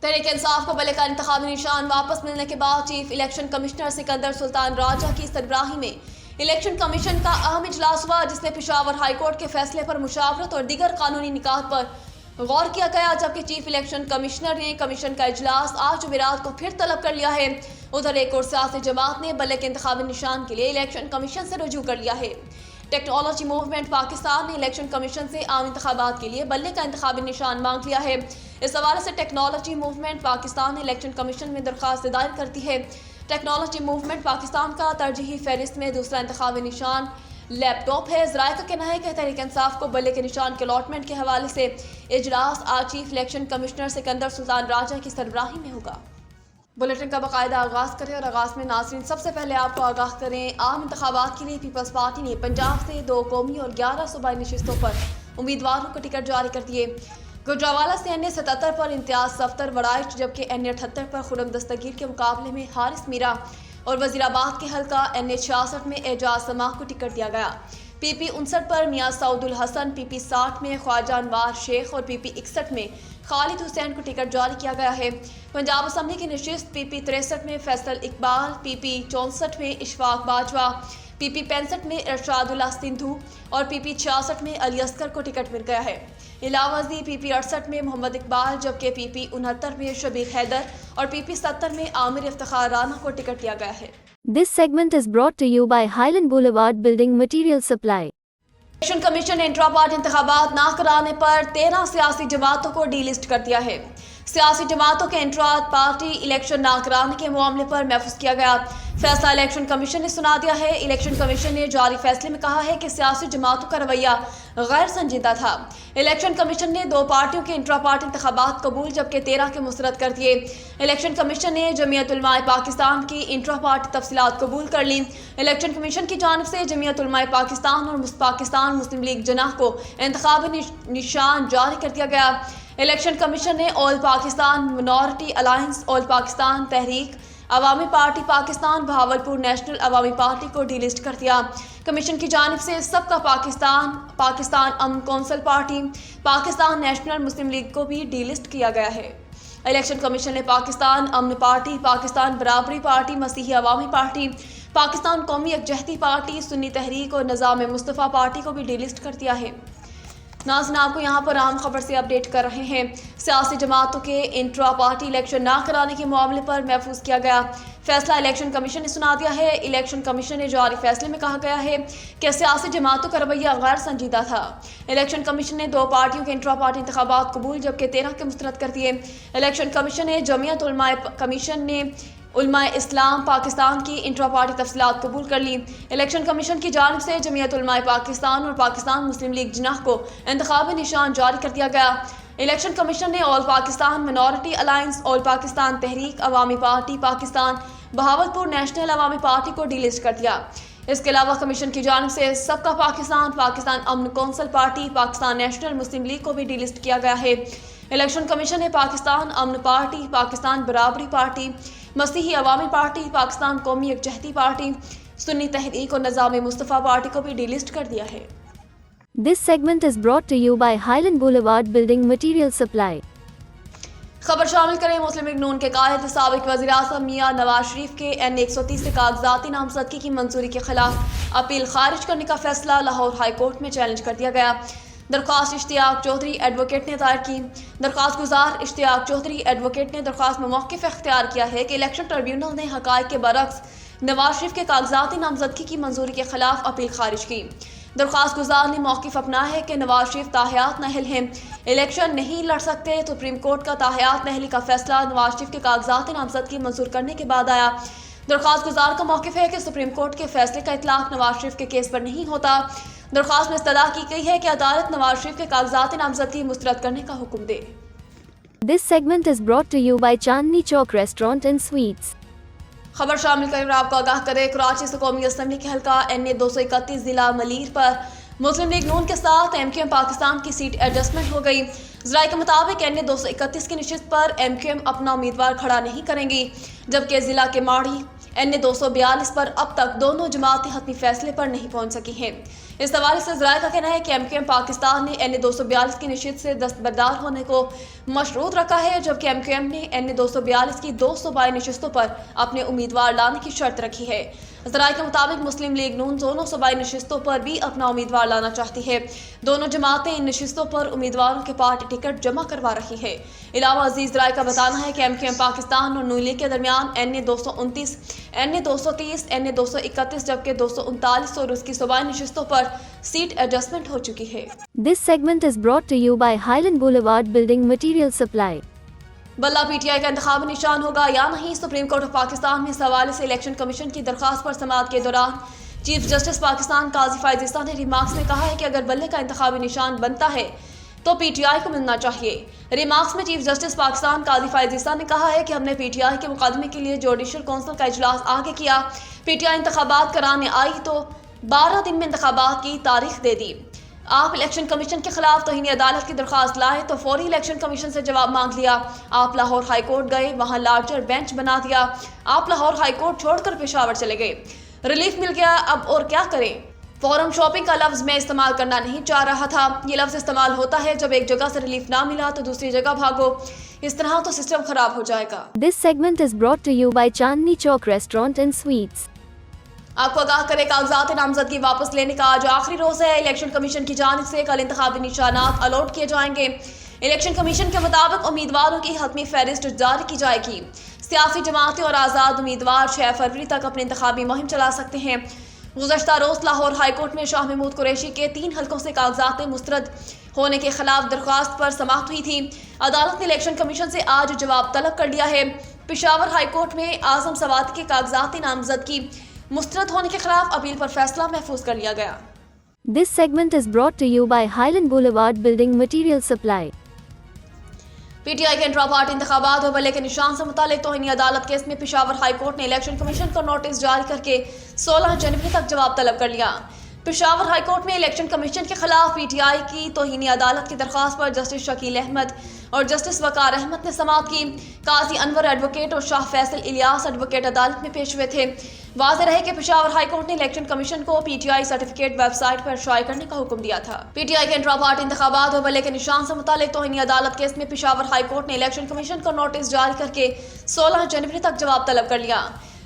तहरीक इंसाफ को बल्ले का इंतखाबी निशान वापस मिलने के बाद chief election commissioner Sikandar Sultan Raja की सरबराही में इलेक्शन कमीशन का अहम इजलास हुआ, जिसमें पेशावर हाई कोर्ट के फैसले पर मुशावरत और दीगर कानूनी निकात पर गौर किया गया। जबकि चीफ इलेक्शन कमिश्नर ने कमीशन का इजलास आज जुमेरात को फिर तलब कर लिया है। उधर एक और सियासी जमात ने बल्ले के इंतखाबी निशान के लिए इलेक्शन कमीशन से रुजू कर लिया है। टेक्नोलॉजी मूवमेंट पाकिस्तान ने इलेक्शन कमीशन से आम इंतखाबात के लिए बल्ले का इंतखाबी निशान मांग लिया है। इस हवाले से technology movement Pakistan election commission में दरख्वास्त दायर करती है। टेक्नोलॉजी मूवमेंट पाकिस्तान का तरजीही फहरिस्त में दूसरा इंतखाबी निशान लैपटॉप है। ज़राए का कहना है कि तहरीक इंसाफ को बल्ले के निशान के अलॉटमेंट के हवाले से इजलास आज chief election commissioner Sikandar Sultan Raja की सरबराही में होगा। बुलेटिन का बाकायदा आगाज़ करें और आगाज़ में नाज़रीन सबसे पहले आपको आगाह करें, आम इंतखाबात के लिए पीपल्स पार्टी ने पंजाब से 2 कौमी और 11 सूबाई नशिस्तों पर उम्मीदवारों को टिकट जारी कर दिए। गुजरावाला से NA 77 पर इम्तियाज सफ्तर वराइश, जबकि NA 78 पर खुरम दस्तगीर के मुकाबले में हारिस मीरा और वजीराबाद के हल्का NA 66 में एजाज समाह को टिकट दिया गया। PP 59 पर मियाँ सऊदुल हसन, PP 60 में ख्वाजा अनवार शेख और PP 61 में खालिद हुसैन को टिकट जारी किया गया है। पंजाब असम्बली की नशिस्त PP 63 में फैसल इकबाल, PP 64 में इशफाक बाजवा, PP 65 में इरशादुल्लाह सिंधु और PP 66 में अली असगर को टिकट मिल गया है। इलावजी PP 68 में मोहम्मद इकबाल, जबकि PP 69 में शबीर हैदर और PP 70 में आमिर इफ्तिखार राना को टिकट दिया गया है। This segment is brought to you by Highland Boulevard Building Material Supply. Election commission ने इंट्रा पार्टी इंतखाबात ना कराने पर 13 सियासी जमातों को डीलिस्ट कर दिया है। सियासी जमातों के इंट्रा पार्टी इलेक्शन ना कराने के मामले पर महफूज किया गया फैसला इलेक्शन कमीशन ने सुना दिया है। इलेक्शन कमीशन ने जारी फैसले में कहा है कि सियासी जमातों का रवैया गैर संजीदा था। इलेक्शन कमीशन ने 2 पार्टियों के इंट्रा पार्टी इंतखाबात कबूल, जबकि 13 के मुस्तरद कर दिए। इलेक्शन कमीशन ने जमीयत उलमाए पाकिस्तान की इंट्रा पार्टी तफसीलात कबूल कर ली। इलेक्शन कमीशन की जानिब से जमीयत उलमाए पाकिस्तान और पाकिस्तान मुस्लिम लीग जनाह को इंतखाबी निशान जारी कर दिया गया। इलेक्शन कमीशन ने All Pakistan Minority Alliance, All Pakistan Tehreek Awami Party Pakistan, Bahawalpur National Awami Party को डीलिस्ट कर दिया। कमीशन की जानिब से Sabka Pakistan, Pakistan Aman Council Party, Pakistan National Muslim League को भी डीलिस्ट किया गया है। इलेक्शन कमीशन ने पाकिस्तान अमन पार्टी, पाकिस्तान बराबरी पार्टी, मसीही अवामी पार्टी, पाकिस्तान कौमी यकजहती पार्टी, सुन्नी तहरीक और निज़ाम मुस्तफ़ा पार्टी को भी डीलिस्ट कर दिया है। नाज़रीन, आपको यहाँ पर अहम खबर से अपडेट कर रहे हैं। सियासी जमातों के इंट्रा पार्टी इलेक्शन ना कराने के मामले पर महफूज किया गया फैसला इलेक्शन कमीशन ने सुना दिया है। इलेक्शन कमीशन ने जारी फैसले में कहा गया है कि सियासी जमातों का रवैया गैर संजीदा था। इलेक्शन कमीशन ने 2 पार्टियों के इंट्रा पार्टी इंतखाबात कबूल, जबकि 13 के मुस्तरद कर दिए। इलेक्शन कमीशन ने जमीयत उलमाए कमीशन ने उलमाए इस्लाम पाकिस्तान की इंट्रा पार्टी तफसीलात कबूल कर ली। इलेक्शन कमीशन की जानिब से जमीयत उलमाए पाकिस्तान और पाकिस्तान मुस्लिम लीग जनाह को इंतखाबी निशान जारी कर दिया गया। इलेक्शन कमीशन ने All Pakistan Minority Alliance, All Pakistan Tehreek Awami Party Pakistan, Bahawalpur National Awami Party को डीलिस्ट कर दिया। इसके अलावा कमीशन की जानिब से Sabka Pakistan, Pakistan Aman Council Party, Pakistan National Muslim League को भी डीलिस्ट किया गया है। इलेक्शन कमीशन ने पाकिस्तान अमन पार्टी, पाकिस्तान बराबरी पार्टी, मसीही अवामी पार्टी, पाकिस्तान कौमी यकजहती पार्टी, सुन्नी तहरीक और निज़ाम मुस्तफ़ा पार्टी को भी डीलिस्ट कर दिया है। This segment is brought to you by Highland Boulevard Building Material Supply. खबर शामिल करें, मुस्लिम लीग नून के कायद साबिक वज़ीर आज़म मियाँ नवाज शरीफ के NA 130 से कागजाती नामजदगी की मंजूरी के खिलाफ अपील खारिज करने का फैसला लाहौर हाई कोर्ट में चैलेंज कर दिया गया। दरख्वास्त इश्तियाक चौधरी एडवोकेट ने दायर की। दरख्वास्त गुजार इश्तियाक चौधरी एडवोकेट ने दरख्वास्त में मौक़िफ़ इख्तियार किया है कि इलेक्शन ट्रिब्यूनल ने हक़ाइक़ के बरक्स नवाज शरीफ के कागजाती नामजदगी की मंजूरी के खिलाफ अपील खारिज की। दरख्वास्त गुजार ने मौक़िफ़ अपना है कि नवाज शरीफ ताहयात नाअहल हैं, इलेक्शन नहीं लड़ सकते। सुप्रीम कोर्ट का ताहयात नाअहली का फैसला नवाज शरीफ के कागजाती नामजदगी मंजूर करने के बाद आया। दरख्वास्त गुजार का मौक़िफ़ है कि सुप्रीम कोर्ट के फैसले का इतलाक़ नवाज शरीफ के केस पर नहीं होता। दरख्वास्त में इस्तदा की गई है कि अदालत नवाज शरीफ के कागजाती नामजदगी मुस्तरद करने का हुक्म दे। This segment is brought to you by Chandni Chowk Restaurant and Sweets. खबर शामिल कर आपको आगाह करें, कराची से कौमी असम्बली के हल्का NA 231 जिला मलीर पर मुस्लिम लीग नून के साथ MQM पाकिस्तान की सीट एडजस्टमेंट हो गई। ज़राए के मुताबिक NA 231 की नशिस्त पर MQM अपना उम्मीदवार खड़ा नहीं करेंगी, जबकि जिला के माड़ी NA 242 पर अब तक दोनों जमातें हतमी फैसले पर नहीं पहुंच सकी हैं। اس حوالے سے ذرائع کا کہنا ہے کہ MQM پاکستان نے NA-242 کی نشست سے دستبردار ہونے کو مشروط رکھا ہے، جبکہ MQM نے NA-242 کی 2 صوبائی نشستوں پر اپنے امیدوار لانے کی شرط رکھی ہے۔ ذرائع کے مطابق مسلم لیگ نون دونوں صوبائی نشستوں پر بھی اپنا امیدوار لانا چاہتی ہے۔ دونوں جماعتیں ان نشستوں پر امیدواروں کے پارٹی ٹکٹ جمع کروا رہی ہے۔ علاوہ ازیں ذرائع کا بتانا ہے کہ MQM پاکستان اور نون لیگ کے درمیان NA-229، NA-230، NA-231 جبکہ 239 اور اس کی صوبائی نشستوں پر سیٹ ایڈجسٹمنٹ ہو چکی ہے۔ This segment is brought to you by Highland Boulevard Building Material Supply. بلہ PTI کا انتخابی نشان ہوگا یا نہیں؟ سپریم کورٹ آف پاکستان میں اس حوالے سے الیکشن کمیشن کی درخواست پر سماعت کے دوران چیف جسٹس پاکستان قاضی فائز عیسیٰ نے ریمارکس میں کہا ہے کہ اگر بلے کا انتخابی نشان بنتا ہے تو PTI کو ملنا چاہیے۔ ریمارکس میں چیف جسٹس پاکستان قاضی فائز عیسیٰ نے کہا ہے کہ ہم نے PTI کے مقدمے کے لیے جوڈیشل کونسل کا اجلاس آگے کیا، PTI انتخابات کرانے آئی تو 12 دن میں انتخابات کی تاریخ دے دی۔ آپ الیکشن کمیشن کے خلاف توہین عدالت کی درخواست لائے تو فوری الیکشن کمیشن سے جواب مانگ لیا۔ آپ لاہور ہائی کورٹ گئے، وہاں لارجر بینچ بنا دیا۔ آپ لاہور ہائی کورٹ چھوڑ کر پشاور چلے گئے، ریلیف مل گیا، اب اور کیا کریں؟ فورم شاپنگ کا لفظ میں استعمال کرنا نہیں چاہ رہا تھا۔ یہ لفظ استعمال ہوتا ہے جب ایک جگہ سے ریلیف نہ ملا تو دوسری جگہ بھاگو، اس طرح تو سسٹم خراب ہو جائے گا۔ This segment is brought to you by Chandni Chowk Restaurant and Sweets. آپ کو آگاہ کرے کاغذات نامزدگی واپس لینے کا آج آخری روز ہے۔ الیکشن کمیشن کی جانب سے کل انتخابی نشانات الاٹ کیے جائیں گے۔ الیکشن کمیشن کے مطابق امیدواروں کی حتمی فہرست جاری کی جائے گی۔ سیاسی جماعتیں اور آزاد امیدوار 6 فروری تک اپنی انتخابی مہم چلا سکتے ہیں۔ گزشتہ روز لاہور ہائی کورٹ میں شاہ محمود قریشی کے 3 حلقوں سے کاغذات مسترد ہونے کے خلاف درخواست پر سماعت ہوئی تھی۔ عدالت نے الیکشن کمیشن سے آج جواب طلب کر لیا ہے۔ پشاور ہائی کورٹ میں اعظم سواد کے کاغذات نامزدگی مسترد ہونے کے خلاف اپیل پر فیصلہ محفوظ کر لیا گیا۔ This segment is brought to you by Highland Boulevard Building Material Supply. PTI کے انٹرا پارٹی انتخابات اور بلے کے نشان سے متعلق توہین عدالت کیس میں پشاور ہائی کورٹ نے الیکشن کمیشن کو نوٹس جاری کر کے 16 جنوری تک جواب طلب کر لیا۔ پشاور ہائی کورٹ میں الیکشن کمیشن کے خلاف PTI کی توہین عدالت کی درخواست پر جسٹس شکیل احمد اور جسٹس وقار احمد نے سماعت کی۔ قاضی انور ایڈوکیٹ اور شاہ فیصل الیاس ایڈوکیٹ عدالت میں پیش ہوئے تھے۔ واضح رہے کہ پشاور ہائی کورٹ نے الیکشن کمیشن کو PTI سرٹیفکیٹ ویب سائٹ پر شائع کرنے کا حکم دیا تھا۔ PTI کے انٹرا پارٹی انتخابات اور بلے کے نشان سے متعلق توہین عدالت کیس میں پشاور ہائی کورٹ نے الیکشن کمیشن کو نوٹس جاری کر کے 16 جنوری تک جواب طلب کر لیا۔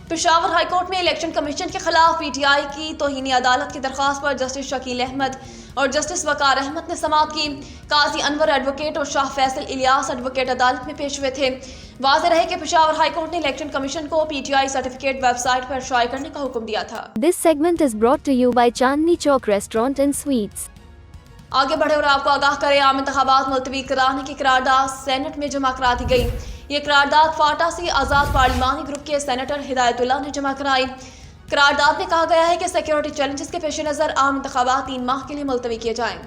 پشاور ہائی کورٹ میں الیکشن کمیشن کے خلاف PTI کی توہین عدالت کی درخواست پر جسٹس شکیل احمد اور جسٹس وقار احمد نے سماعت کی۔ قاضی انور ایڈوکیٹ اور شاہ فیصل الیاس ایڈوکیٹ عدالت میں پیش ہوئے تھے۔ واضح رہے کہ پشاور ہائی کورٹ نے الیکشن کمیشن کو PTI سرٹیفکیٹ ویب سائٹ پر شائع کرنے کا حکم دیا تھا۔ This segment is brought to you by Chandni Chowk Restaurant and Sweets. آگے بڑھے اور آپ کو آگاہ کریں، عام انتخابات ملتوی کرانے کی قرارداد سینٹ میں جمع کرا دی گئی۔ یہ قرارداد فاٹا سے آزاد پارلیمانی گروپ کے سینیٹر ہدایت اللہ نے جمع کرائی۔ قرارداد میں کہا گیا ہے کہ سیکیورٹی چیلنجز کے پیش نظر عام انتخابات 3 ماہ کے لیے ملتوی کیے جائیں۔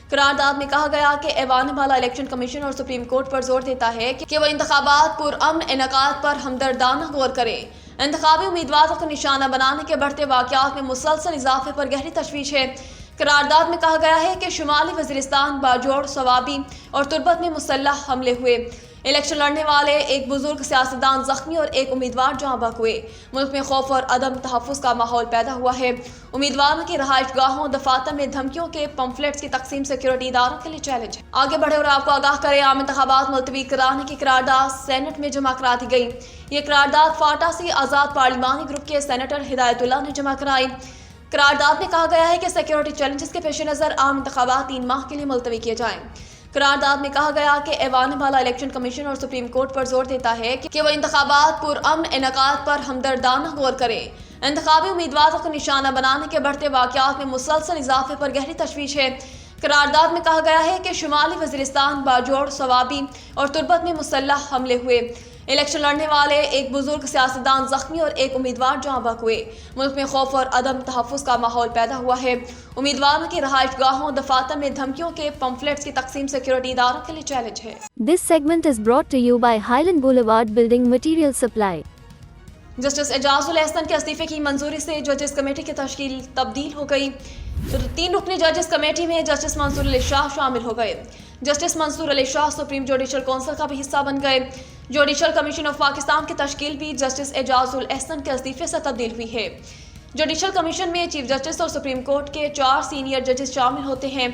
قرارداد میں کہا گیا کہ ایوان بالا الیکشن کمیشن اور سپریم کورٹ پر زور دیتا ہے کہ وہ انتخابات پرامن انعقاد پر ہمدردانہ غور کرے۔ انتخابی امیدواروں کو نشانہ بنانے کے بڑھتے واقعات میں مسلسل اضافے پر گہری تشویش ہے۔ قرارداد میں کہا گیا ہے کہ شمالی وزیرستان باجوڑ، صوابی اور تربت میں مسلح حملے ہوئے۔ الیکشن لڑنے والے ایک بزرگ سیاستدان زخمی اور ایک امیدوار جاں بحق ہوئے۔ ملک میں خوف اور عدم تحفظ کا ماحول پیدا ہوا ہے۔ امیدواروں کی رہائش گاہوں، دفاتر میں دھمکیوں کے پمفلیٹس کی تقسیم سیکیورٹی اداروں کے لیے چیلنج ہے۔ آگے بڑھے اور آپ کو آگاہ کریں، عام انتخابات ملتوی کرانے کی قرارداد سینٹ میں جمع کرا دی گئی۔ یہ قرارداد فاٹا سے آزاد پارلیمانی گروپ کے سینیٹر ہدایت اللہ نے جمع کرائی۔ قرارداد میں کہا گیا ہے کہ سیکیورٹی چیلنجز کے پیش نظر عام انتخابات 3 ماہ کے لیے ملتوی کیے جائیں۔ قرارداد میں کہا گیا کہ ایوان بالا الیکشن کمیشن اور سپریم کورٹ پر زور دیتا ہے کہ وہ انتخابات پرامن انعقاد پر ہمدردانہ غور کرے۔ انتخابی امیدواروں کو نشانہ بنانے کے بڑھتے واقعات میں مسلسل اضافے پر گہری تشویش ہے۔ قرارداد میں کہا گیا ہے کہ شمالی وزیرستان باجوڑ، صوابی اور تربت میں مسلح حملے ہوئے۔ الیکشن لڑنے والے ایک بزرگ سیاستدان زخمی اور ایک امیدوار جاں بحق ہوئے۔ ملک میں خوف اور عدم تحفظ کا ماحول پیدا ہوا ہے۔ امیدواروں کی رہائش گاہوں، دفاتر میں دھمکیوں کے پمفلیٹس کی تقسیم سیکیورٹی اداروں کے لیے چیلنج ہے۔ This segment is brought to you by Highland Boulevard Building Material Supply. Justice Ijaz ul Ahsan کے استعفے کی منظوری سے ججز کمیٹی کی تشکیل تبدیل ہو گئی۔ 3 رکنی ججز کمیٹی میں جسٹس منصور علی شاہ شامل ہو گئے۔ جسٹس منصور Ali Shah supreme judicial council کا بھی حصہ بن گئے۔ جوڈیشل کمیشن آف پاکستان کی تشکیل بھی جسٹس اعجاز الاحسن کے استعفے سے تبدیل ہوئی ہے۔ जुडिशल कमीशन में चीफ जस्टिस और सुप्रीम कोर्ट के 4 सीनियर जजेस शामिल होते हैं।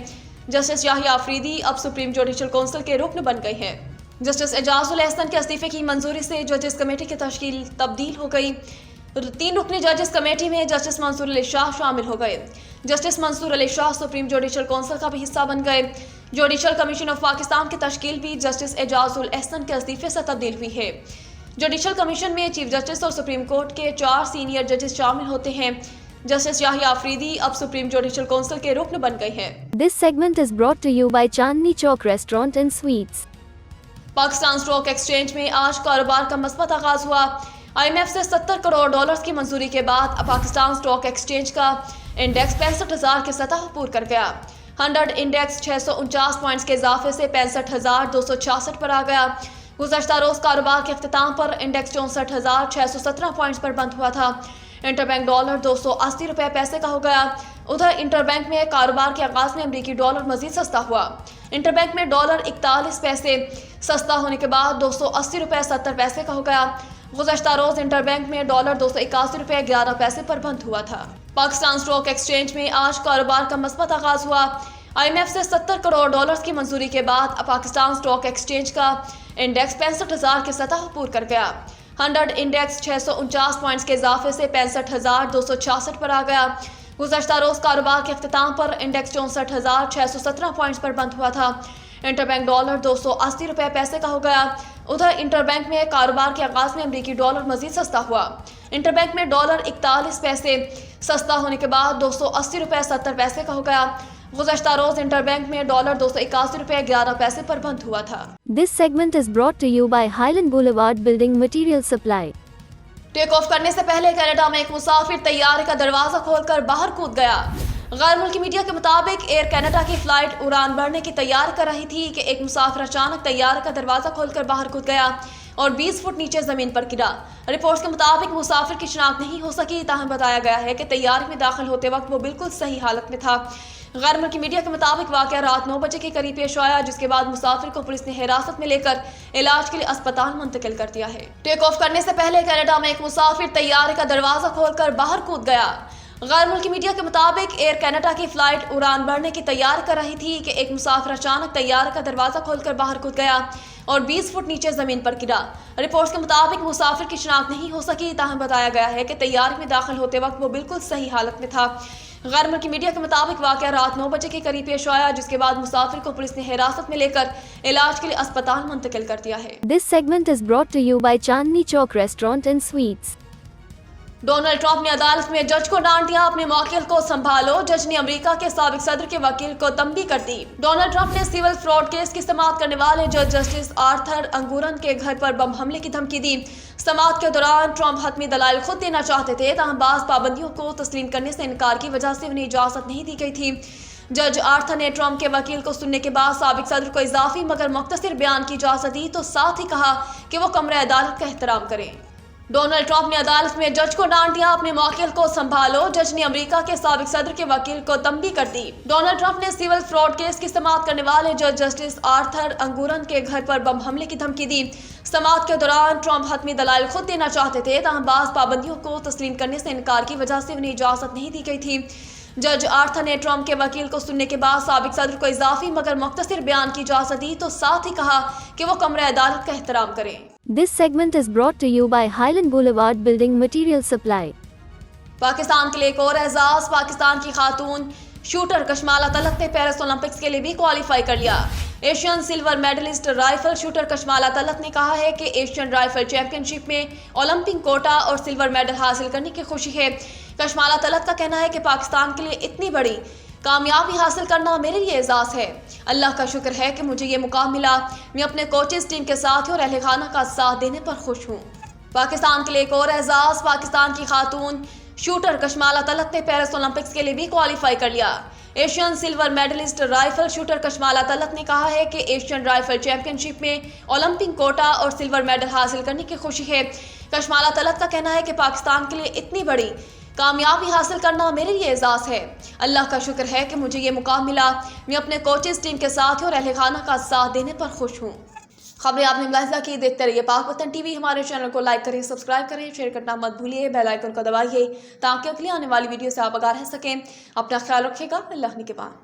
जस्टिस याहिया अफरीदी अब सुप्रीम जुडिशल काउंसिल के रुकन बन गए हैं। जस्टिस एजाजुल एहसन के इस्तीफे की मंजूरी से जजेस कमेटी की तश्कील तब्दील हो गई। 3 रुकनी जजेस कमेटी में जस्टिस मंसूर अली शाह शामिल हो गए। Justice Mansoor Ali Shah supreme judicial council का भी हिस्सा बन गए। जुडिशल कमीशन ऑफ पाकिस्तान की तश्कील भी जस्टिस एजाजुल एहसन के इस्तीफे से तब्दील हुई है। जुडिशल कमीशन में चीफ जस्टिस और सुप्रीम कोर्ट के 4 सीनियर जजेस शामिल होते हैं। जस्टिस याहिया अफरीदी अब सुप्रीम जुडिशल काउंसिल के रुकन बन गए हैं। This segment is brought to you by Chandni Chowk Restaurant and Sweets. Pakistan stock exchange में आज कारोबार का मस्बत आगाज हुआ। IMF से $70 करोड़ की मंजूरी के बाद अब पाकिस्तान स्टॉक एक्सचेंज का इंडेक्स 65,000 की सतह पूर कर गया। 100 इंडेक्स 649 पॉइंट्स के इजाफे से 65,266 पर आ गया। गुज़श्ता रोज कारोबार के अख्तिताम पर इंडेक्स 64,617 पॉइंट्स पर बंद हुआ था। इंटरबैंक डॉलर 280 रुपये पैसे का हो गया। उधर इंटरबैंक में कारोबार के आगाज में अमरीकी डॉलर मजीद सस्ता हुआ। इंटरबैंक में डॉलर 41 पैसे सस्ता होने के बाद 280 रुपये 70 पैसे का हो गया। गुज़श्ता रोज इंटरबैंक में डॉलर 281 रुपये 11 पैसे पर बंद हुआ था। पाकिस्तान स्टॉक एक्सचेंज में आज कारोबार का मस्बत आगाज हुआ। IMF से $70 करोड़ की मंजूरी के बाद अब पाकिस्तान स्टॉक एक्सचेंज का इंडेक्स 65,000 की सतह पूर कर गया। 100 इंडेक्स 649 पॉइंट्स के इजाफे से 65,266 पर आ गया। गुज़श्ता रोज कारोबार के अख्तिताम पर इंडेक्स 64,617 पॉइंट्स पर बंद हुआ था। इंटरबैंक डॉलर 280 रुपये पैसे का हो गया। उधर इंटरबैंक में कारोबार के आगाज में अमरीकी डॉलर मजीद सस्ता हुआ। इंटरबैंक में डॉलर 41 पैसे सस्ता होने के बाद 280 रुपये 70 पैसे का हो गया। गुज़श्ता रोज इंटरबैंक में डॉलर 281 रुपये 11 पैसे पर बंद हुआ था। This segment is brought to you by Highland Boulevard Building Material Supply. Take off करने से पहले कनाडा में एक मुसाफिर तैयारे का दरवाजा खोलकर बाहर कूद गया। गैर मुल्की मीडिया के मुताबिक एयर कनाडा की फ्लाइट उड़ान भरने की तैयारी कर रही थी कि एक मुसाफिर अचानक तैयारे का दरवाजा खोलकर बाहर कूद गया और 20 फुट नीचे जमीन पर गिरा। रिपोर्ट्स के मुताबिक मुसाफिर की शिनाख्त नहीं हो सकी, ताहम बताया गया है कि तैयारे में दाखिल होते वक्त वो बिल्कुल सही हालत में था। गैर मुल्की मीडिया के मुताबिक वाकया रात 9 बजे के करीब पेश आया, जिसके बाद मुसाफिर को पुलिस ने हिरासत में लेकर इलाज के लिए अस्पताल मुंतकिल कर दिया है। टेक ऑफ करने से पहले कनाडा में एक मुसाफिर तैयारे का दरवाजा खोलकर बाहर कूद गया। गैर मुल्की मीडिया के मुताबिक एयर कनाडा की फ्लाइट उड़ान भरने की तैयारी कर रही थी कि एक मुसाफिर अचानक तैयारे का दरवाजा खोलकर बाहर कूद गया और 20 फुट नीचे जमीन पर गिरा। रिपोर्ट्स के मुताबिक मुसाफिर की शिनाख्त नहीं हो सकी, ताहम बताया गया है कि तैयारे में दाखिल होते वक्त वो बिल्कुल सही हालत में था। गैर मुल्की मीडिया के मुताबिक वाकया रात 9 बजे के करीब पेश आया, जिसके बाद मुसाफिर को पुलिस ने हिरासत में लेकर इलाज के लिए अस्पताल मुंतकिल कर दिया है। This segment is brought to you by Chandni Chowk Restaurant and Sweets. Donald Trump ने अदालत में जज को डांट दिया, अपने मौकिल को संभालो। जज ने अमेरिका के साबिक सदर के वकील को तंबीह कर दी। डोनाल्ड ट्रंप ने सिविल फ्रॉड केस की समाअत करने वाले जज जस्टिस आर्थर अंगूरन के घर पर बम हमले की धमकी दी। समाअत के दौरान ट्रंप हतमी दलाइल खुद देना चाहते थे, ताहम बाज़ पाबंदियों को तस्लीम करने से इनकार की वजह से उन्हें इजाजत नहीं दी गई थी। जज आर्थर ने ट्रंप के वकील को सुनने के बाद साबिक सदर को इजाफी मगर मुख्तसर बयान की इजाजत दी, तो साथ ही कहा कि वो कमरे अदालत का एहतराम करें। डोनाल्ड ट्रंप ने अदालत में जज को डांट दिया, अपने मौकिल को संभालो। जज ने अमेरिका के साबिक सदर के वकील को तंबीह कर दी। डोनाल्ड ट्रंप ने सिविल फ्रॉड केस की समाअत करने वाले जज जस्टिस आर्थर अंगूरन के घर पर बम हमले की धमकी दी। समाअत के दौरान ट्रंप हतमी दलाइल खुद देना चाहते थे, ताहम बाज़ पाबंदियों को तस्लीम करने से इनकार की वजह से उन्हें इजाजत नहीं दी गई थी। जज आर्थर ने ट्रंप के वकील को सुनने के बाद साबिक सदर को इजाफी मगर मुख्तसर बयान की इजाजत दी, तो साथ ही कहा कि वो कमरे अदालत का एहतराम करें। This segment is brought to you by Highland Boulevard Building Material Supply. Pakistan के लिए एक और एजाज, पाकिस्तान की खातून शूटर कशमाला तलत ने पेरिस ओलंपिक्स के लिए भी क्वालिफाई कर लिया। Asian silver medalist rifle shooter Kashmala Talat ने कहा है कि एशियन राइफल चैंपियनशिप में ओलंपिक कोटा और सिल्वर मेडल हासिल करने की खुशी है। कशमाला तलत का कहना है कि पाकिस्तान के लिए इतनी बड़ी कामयाबी हासिल करना मेरे लिए एजाज़ है। अल्लाह का शुक्र है कि मुझे ये मुकाम मिला। मैं अपने कोचेस, टीम के साथियों और अहले खाना का साथ देने पर खुश हूँ। पाकिस्तान के लिए एक और एजाज़, पाकिस्तान की खातून शूटर कशमाला तलत ने पेरिस ओलंपिक्स के लिए भी क्वालिफाई कर लिया। Asian silver medalist rifle shooter Kashmala Talat ने कहा है कि एशियन राइफल चैंपियनशिप में ओलंपिक कोटा और सिल्वर मेडल हासिल करने की खुशी है। कशमाला तलत का कहना है कि पाकिस्तान के लिए इतनी बड़ी कामयाबी हासिल करना मेरे लिए एजाज़ है। अल्लाह का शुक्र है कि मुझे ये मुकाम मिला। मैं अपने कोचेस, टीम के साथियों और अहले खाना का साथ देने पर खुश हूँ। खबरें आपने मुलाहिजा की, देखते रहिए पाक वतन टीवी। हमारे चैनल को लाइक करें, सब्सक्राइब करें, शेयर करना मत भूलिए, बेल आइकन को दबाइए ताकि अगली आने वाली वीडियो से आप आगाह रह सकें। अपना ख्याल रखिएगा। अल्लाह निगहबान।